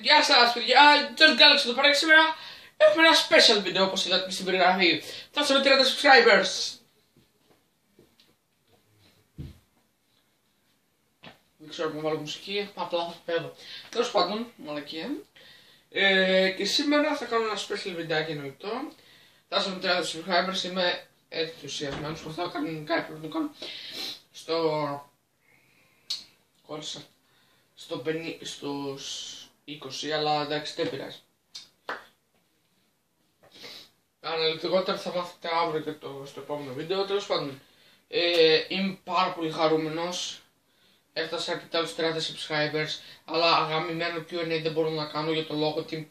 Γεια σας παιδιά, Just Galaxy εδώ πέρα και σήμερα έχουμε ένα special βίντεο όπως είδατε στην περιγραφή. Φτάσαμε 30 subscribers. Δεν ξέρω αν βάλω μουσική, απλά θα πέδω. Τέλος πάντων, μαλακία. Και σήμερα θα κάνω ένα special βιντεάκι εννοητό. Φτάσαμε 30 subscribers, είμαι ενθουσιασμένος, προσπαθώ να κάνω κάτι προβλητικό. Στους 20, αλλά εντάξει δεν πειράζει. Αναλυτικότερα θα μάθετε αύριο και στο επόμενο βίντεο. Τέλος πάντων, είμαι πάρα πολύ χαρούμενος. Έφτασα αρκετά τους 30 subscribers, αλλά αγαμημένο Q&A δεν μπορώ να κάνω για το λόγο ότι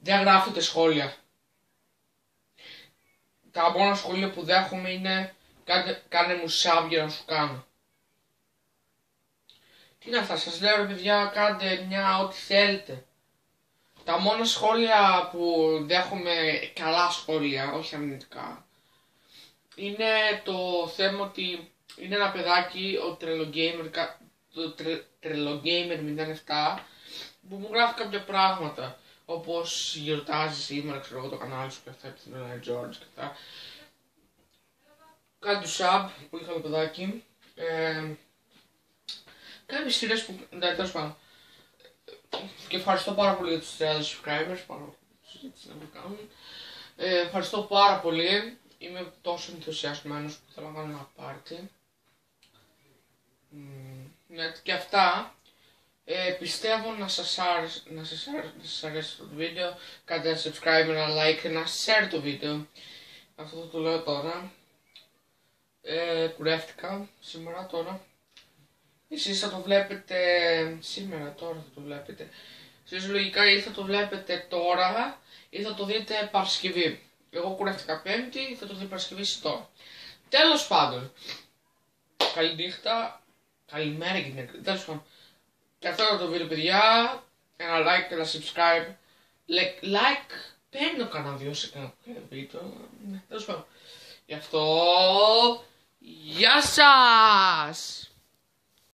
δεν γράφετε σχόλια. Τα μόνα σχόλια που δέχομαι είναι κάνε μου sub για να σου κάνω. Τι είναι αυτά, σας λέω ρε παιδιά, κάντε μια ό,τι θέλετε. Τα μόνα σχόλια που δέχομαι, καλά σχόλια, όχι αρνητικά, είναι το θέμα ότι είναι ένα παιδάκι, ο τρελογκέιμερ 07, που μου γράφει κάποια πράγματα, όπως γιορτάζει σήμερα, ξέρω εγώ, το κανάλι σου και αυτά, και την George και αυτά. Κάντε του sub που είχα το παιδάκι. Κάποιες σειρές που... ναι, τέλος πάντων. Και ευχαριστώ πάρα πολύ για τους 30 subscribers, ευχαριστώ πάρα πολύ. Είμαι τόσο ενθουσιασμένος που θέλω να κάνω ένα πάρτι. Ναι, και αυτά. Πιστεύω να σας αρέσει το βίντεο. Κάντε ένα subscribe, ένα like, ένα share το βίντεο. Αυτό θα το λέω τώρα. Κουρεύτηκα σήμερα τώρα. Εσείς θα το βλέπετε σήμερα, τώρα θα το βλέπετε. Εσείς λογικά ή θα το βλέπετε τώρα ή θα το δείτε Παρασκευή. Εγώ κουρεύτηκα Πέμπτη, θα το δείτε Παρασκευή τώρα. Τέλος πάντων. Καληνύχτα. Καλημέρα και την τέλος πάντων. Και αυτό ήταν το βίντεο παιδιά. Ένα like και ένα subscribe. Like παίρνω κανένα βίντεο σε κανένα βίντεο. Τέλος πάντων. Γι' αυτό. Γεια σας!